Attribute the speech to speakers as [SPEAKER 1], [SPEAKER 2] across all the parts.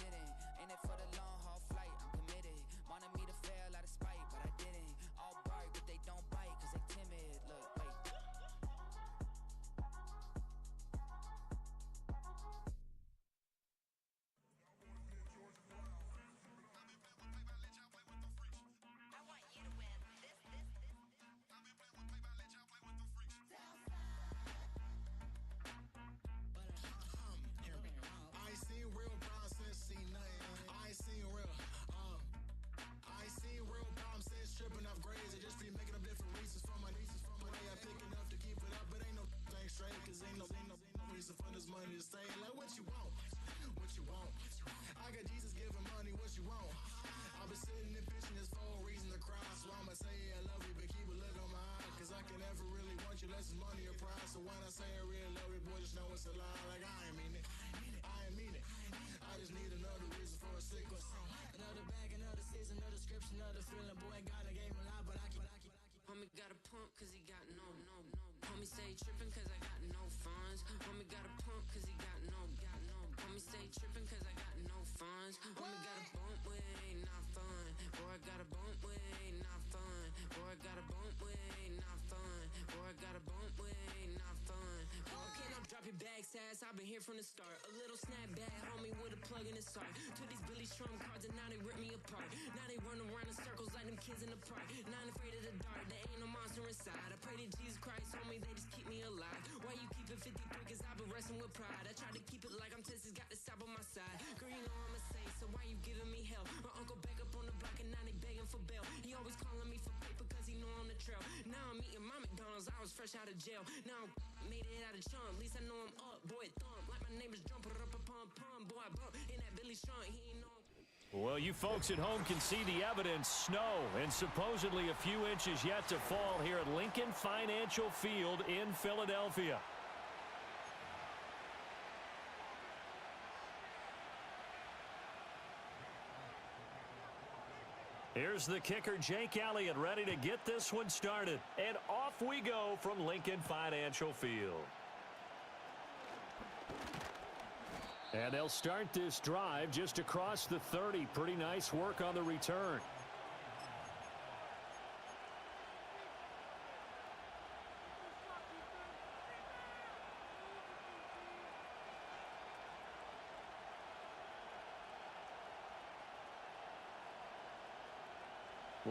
[SPEAKER 1] didn't. In it for the long haul flight, I'm committed. Wanted me to fail out of spite, but I didn't. All bark, but they don't bite, cause they timid. Look, wait.
[SPEAKER 2] Tripping off grades, I just be making up different reasons for my nieces. From my way I pick enough to keep it up, but ain't no thing straight, cause ain't no reason for this money to stay. Like what you want, what you want. I got Jesus giving money, what you want. I've been sitting and pitching this for a reason to cry, so I'ma say I love you, but keep a look on my eye, cause I can never really want you less than money or pride. So when I say I really love you, boy, just know it's a lie. Like I ain't mean it, I ain't mean it. I just need another reason for a sickness. Another bag, another season, another description, another feeling. Boy, God, I gave him a lot, but I keep.
[SPEAKER 3] Homie got a pump cause he got no. Homie stay trippin' cause I got no funds. Homie got a pump cause he got no. Homie stay trippin' cause I got no funds. Homie got a bump with it ain't not fun. Boy, I got a bump with it ain't not fun. Boy, I got a bump with it ain't not fun. Boy, I got a bump with it ain't not fun. Okay, now drop your bag, sass. I've been here from the start. A little snapback, homie, with a plug in his heart. Took these Billy Strum cards and now they rip me apart. Now they run around in circles like them kids in the park. Not afraid of the dark, there ain't no monster inside. I pray to Jesus Christ, homie, they just keep me alive. Why you keep it 53? Cause I've been wrestling with pride. I try to keep it like I'm Texas, got the stop on my side. Girl, you know I'm a saint, so why you giving me hell? My uncle back up on the block and now they begging for bail. He always calling me for paper cause he know I'm the trail. Now I'm eating my McDonald's, I was fresh out of jail. Now I made it out of chump, at least I know I'm up. Boy, thump, like my name is Jump, pum. Boy, I bump in that Billy Strong, he ain't know.
[SPEAKER 4] Well, you folks at home can see the evidence. Snow and supposedly a few inches yet to fall here at Lincoln Financial Field in Philadelphia. Here's the kicker, Jake Elliott, ready to get this one started. And off we go from Lincoln Financial Field. And they'll start this drive just across the 30. Pretty nice work on the return.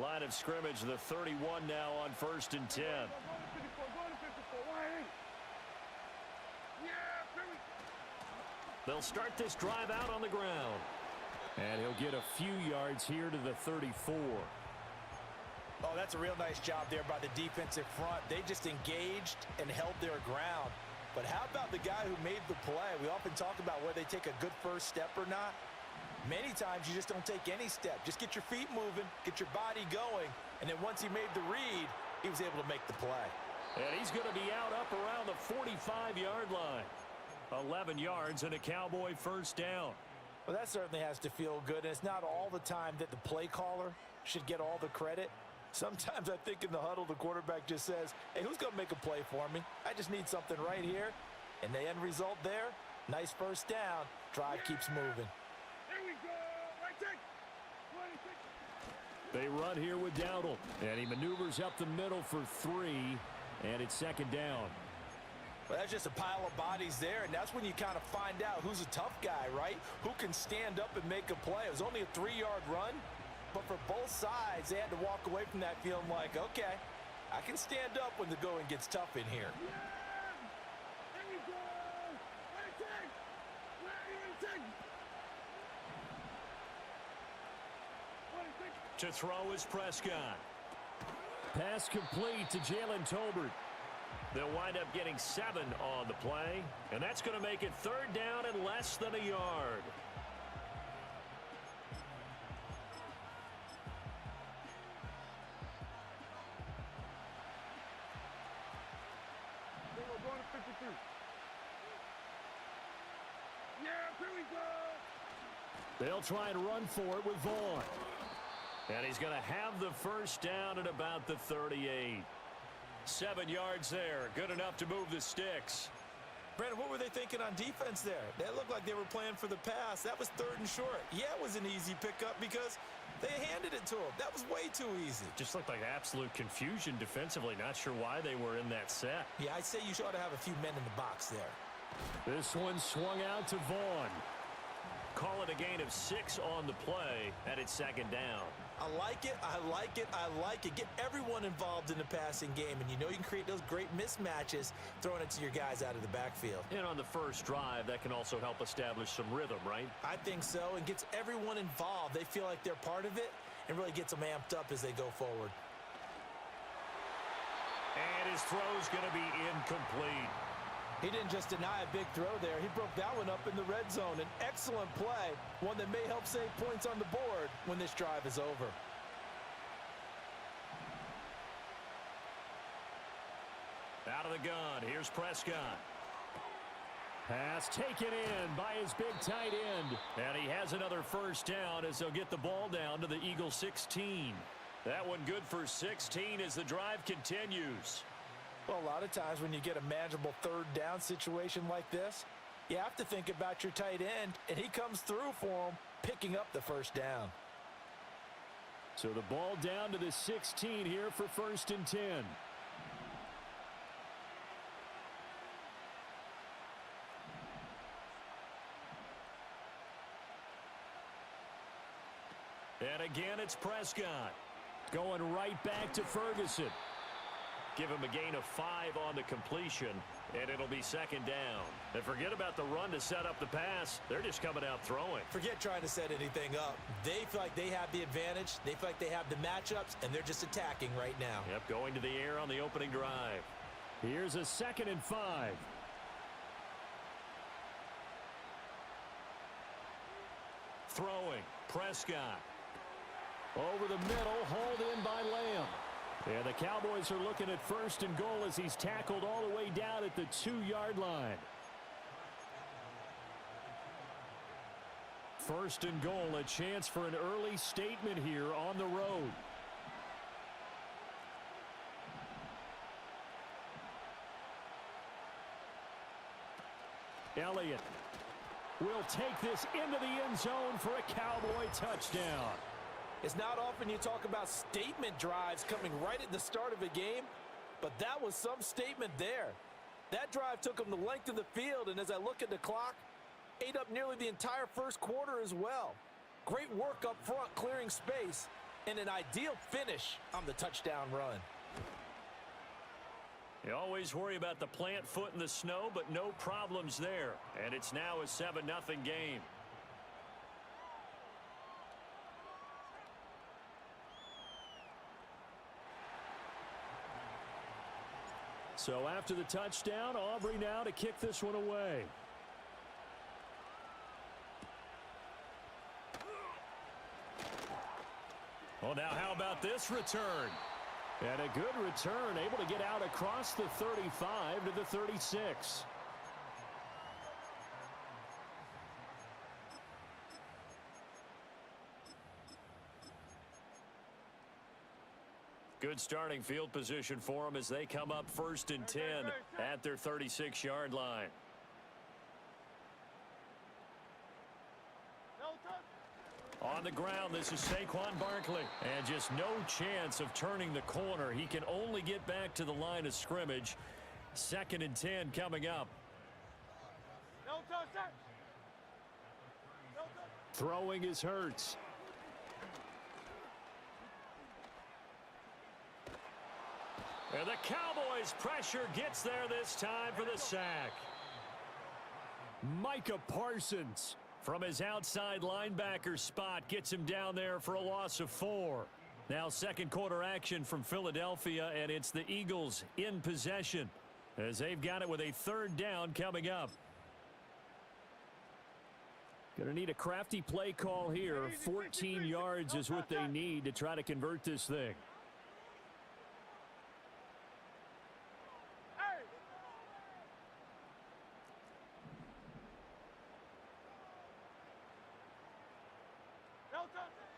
[SPEAKER 4] Line of scrimmage, the 31 now on 1st and 10. They'll start this drive out on the ground. And he'll get a few yards here to the 34.
[SPEAKER 5] Oh, that's a real nice job there by the defensive front. They just engaged and held their ground. But how about the guy who made the play? We often talk about whether they take a good first step or not. Many times you just don't take any step. Just get your feet moving, get your body going, and then once he made the read, he was able to make the play.
[SPEAKER 4] And he's going to be out up around the 45-yard line. 11 yards and a Cowboy first down.
[SPEAKER 5] Well, that certainly has to feel good, and it's not all the time that the play caller should get all the credit. Sometimes I think in the huddle, the quarterback just says, hey, who's going to make a play for me? I just need something right here. And the end result there, nice first down. Drive keeps moving.
[SPEAKER 6] There we go. Right take.
[SPEAKER 4] They run here with Dowdle, and he maneuvers up the middle for 3, and it's second down.
[SPEAKER 5] Well, that's just a pile of bodies there, and that's when you kind of find out who's a tough guy, right? Who can stand up and make a play. It was only a 3-yard run, but for both sides, they had to walk away from that feeling like, okay, I can stand up when the going gets tough in here.
[SPEAKER 6] Yeah. There we go. Right take.
[SPEAKER 4] To throw is Prescott. Pass complete to Jalen Tolbert. They'll wind up getting 7 on the play, and that's going to make it 3rd down and less than a yard.
[SPEAKER 6] We're going to 53. Yeah, here we go.
[SPEAKER 4] They'll try and run for it with Vaughn. And he's going to have the first down at about the 38. 7 yards there. Good enough to move the sticks.
[SPEAKER 5] Brandon, what were they thinking on defense there? They looked like they were playing for the pass. That was 3rd and short. Yeah, it was an easy pickup because they handed it to him. That was way too easy.
[SPEAKER 4] Just looked like absolute confusion defensively. Not sure why they were in that set.
[SPEAKER 5] Yeah, I'd say you ought to have a few men in the box there.
[SPEAKER 4] This one swung out to Vaughn. Call it a gain of 6 on the play, and it's 2nd down.
[SPEAKER 5] I like it, I like it, I like it. Get everyone involved in the passing game, and you know you can create those great mismatches throwing it to your guys out of the backfield.
[SPEAKER 4] And on the first drive, that can also help establish some rhythm, right?
[SPEAKER 5] I think so, and gets everyone involved. They feel like they're part of it, and really gets them amped up as they go forward.
[SPEAKER 4] And his throw's going to be incomplete.
[SPEAKER 5] He didn't just deny a big throw there. He broke that one up in the red zone. An excellent play, one that may help save points on the board when this drive is over.
[SPEAKER 4] Out of the gun, here's Prescott. Pass taken in by his big tight end. And he has another first down as they'll get the ball down to the Eagles 16. That one good for 16 as the drive continues.
[SPEAKER 5] Well, a lot of times when you get a manageable 3rd down situation like this, you have to think about your tight end, and he comes through for him, picking up the first down.
[SPEAKER 4] So the ball down to the 16 here for 1st and 10. And again, it's Prescott. Going right back to Ferguson. Give him a gain of 5 on the completion, and it'll be 2nd down. And forget about the run to set up the pass. They're just coming out throwing.
[SPEAKER 5] Forget trying to set anything up. They feel like they have the advantage. They feel like they have the matchups, and they're just attacking right now.
[SPEAKER 4] Yep, going to the air on the opening drive. Here's a 2nd and 5. Throwing, Prescott. Over the middle, hauled in by Lamb. And the Cowboys are looking at 1st and goal as he's tackled all the way down at the 2-yard line. 1st and goal, a chance for an early statement here on the road. Elliott will take this into the end zone for a Cowboy touchdown.
[SPEAKER 5] It's not often you talk about statement drives coming right at the start of a game, but that was some statement there. That drive took them the length of the field, and as I look at the clock, ate up nearly the entire 1st quarter as well. Great work up front, clearing space, and an ideal finish on the touchdown run.
[SPEAKER 4] You always worry about the plant foot in the snow, but no problems there. And it's now a 7-0 game. So after the touchdown, Aubrey now to kick this one away. Well, now how about this return? And a good return, able to get out across the 35 to the 36. Good starting field position for them as they come up 1st and 10 at their 36-yard line. On the ground, this is Saquon Barkley. And just no chance of turning the corner. He can only get back to the line of scrimmage. 2nd and 10 coming up. Throwing is Hurts. And the Cowboys' pressure gets there this time for the sack. Micah Parsons from his outside linebacker spot gets him down there for a loss of 4. Now 2nd quarter action from Philadelphia, and it's the Eagles in possession as they've got it with a 3rd down coming up. Going to need a crafty play call here. 14 yards is what they need to try to convert this thing.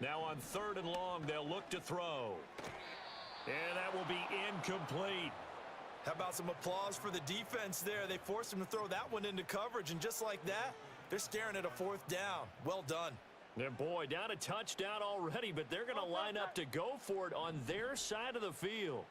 [SPEAKER 4] Now on 3rd and long, they'll look to throw. And that will be incomplete.
[SPEAKER 5] How about some applause for the defense there? They forced him to throw that one into coverage, and just like that, they're staring at a 4th down. Well done.
[SPEAKER 4] And boy, down a touchdown already, but they're going to line up to go for it on their side of the field.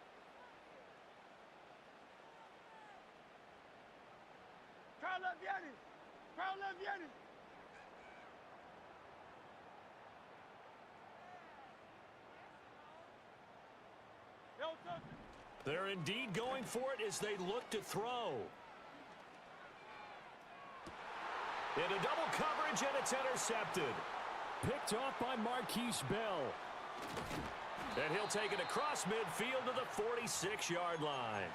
[SPEAKER 4] They're indeed going for it as they look to throw. Into double coverage, and it's intercepted. Picked off by Marquise Bell. And he'll take it across midfield to the 46-yard line.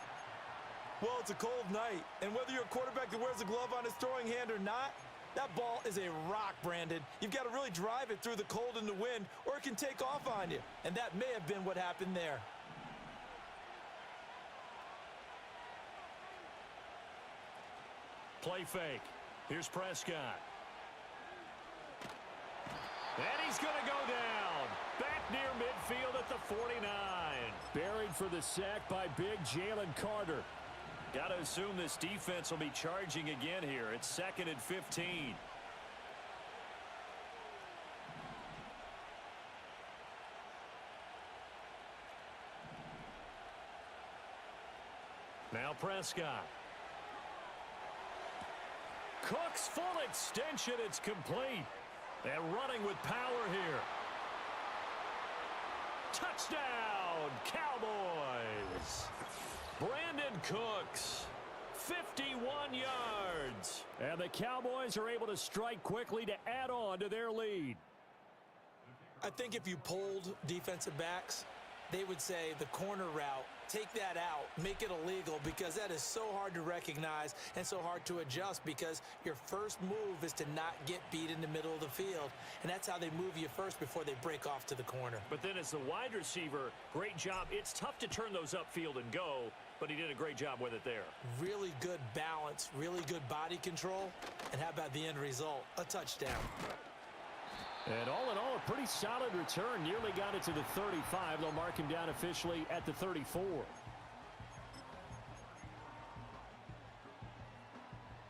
[SPEAKER 5] Well, it's a cold night, and whether you're a quarterback that wears a glove on his throwing hand or not, that ball is a rock, Brandon. You've got to really drive it through the cold and the wind, or it can take off on you. And that may have been what happened there.
[SPEAKER 4] Play fake. Here's Prescott. And he's going to go down. Back near midfield at the 49. Buried for the sack by big Jalen Carter. Got to assume this defense will be charging again here. It's 2nd and 15. Now Prescott. Cook's full extension. It's complete. And running with power here. Touchdown, Cowboys. Brandon Cooks, 51 yards. And the Cowboys are able to strike quickly to add on to their lead.
[SPEAKER 5] I think if you polled defensive backs, they would say the corner route, take that out, make it illegal, because that is so hard to recognize and so hard to adjust, because your first move is to not get beat in the middle of the field, and that's how they move you first before they break off to the corner.
[SPEAKER 4] But then as the wide receiver, great job. It's tough to turn those upfield and go, but he did a great job with it there.
[SPEAKER 5] Really good balance, really good body control, and how about the end result? A touchdown.
[SPEAKER 4] And all in all, a pretty solid return. Nearly got it to the 35. They'll mark him down officially at the 34.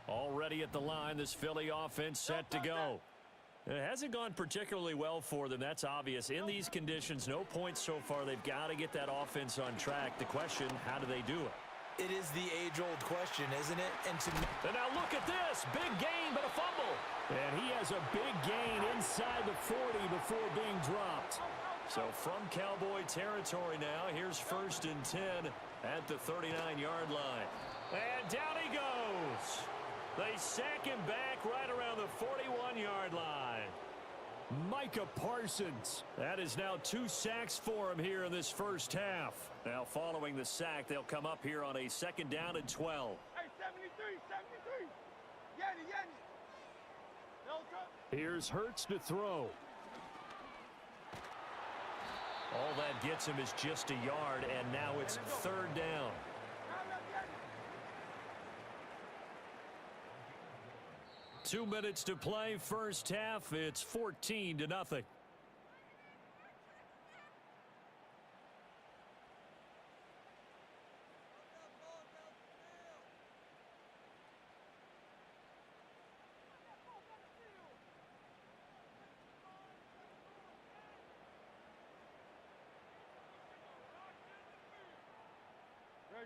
[SPEAKER 4] Already at the line, this Philly offense set to go. It hasn't gone particularly well for them. That's obvious. In these conditions, no points so far. They've got to get that offense on track. The question, how do they do it?
[SPEAKER 5] It is the age-old question, isn't it?
[SPEAKER 4] And now look at this. Big gain, but a fumble. And he has a big gain inside the 40 before being dropped. So from Cowboy territory now, here's 1st and 10 at the 39-yard line. And down he goes. They sack him back right around the 41-yard line. Micah Parsons. That is now 2 sacks for him here in this first half. Now following the sack, they'll come up here on a 2nd down and 12.
[SPEAKER 6] Hey, 73. Yanni.
[SPEAKER 4] Here's Hurts to throw. All that gets him is just a yard, and now it's 3rd down. 2 minutes to play, first half. It's 14-0.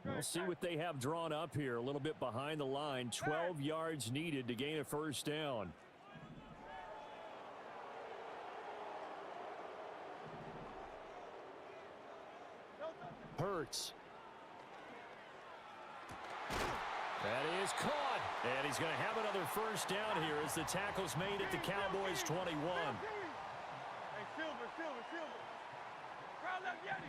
[SPEAKER 4] We'll see what they have drawn up here. A little bit behind the line. 12 yards needed to gain a 1st down. Hurts. That is caught. And he's going to have another 1st down here as the tackle's made at the Cowboys' 21.
[SPEAKER 6] Hey, Silver. Crowd left Yanni.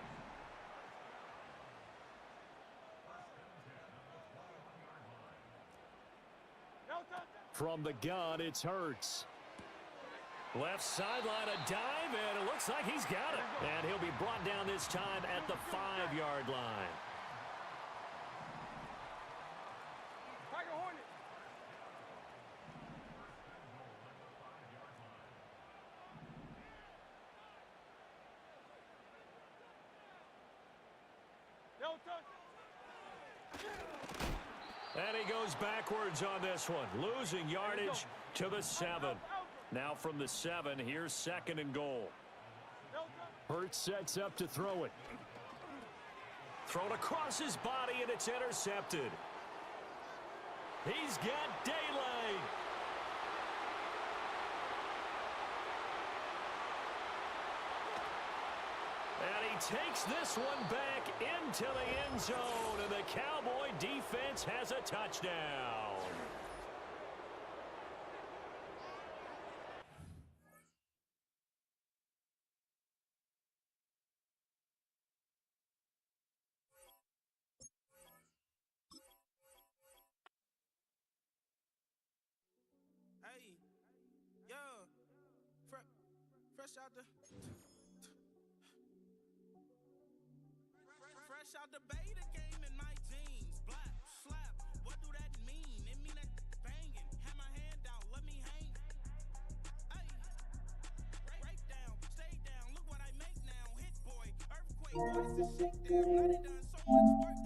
[SPEAKER 4] From the gun, it's Hurts. Left sideline, a dive, and it looks like he's got it. And he'll be brought down this time at the 5-yard line.
[SPEAKER 6] Tiger Hornet. No touch.
[SPEAKER 4] And he goes backwards on this one, losing yardage to the 7. Now from the 7, here's 2nd and goal. Hurts sets up to throw it. Thrown across his body, and it's intercepted. He's got daylight. And he takes this one back into the end zone, and the Cowboy defense has a touchdown.
[SPEAKER 2] Hey, yo, fresh out the beta game in my jeans. Black slap, what do that mean? It mean that banging. Have my hand out, let me hang. Hey, break down, stay down. Look what I make now. Hit boy, earthquake, boy, it's a shakedown. I done done so much work.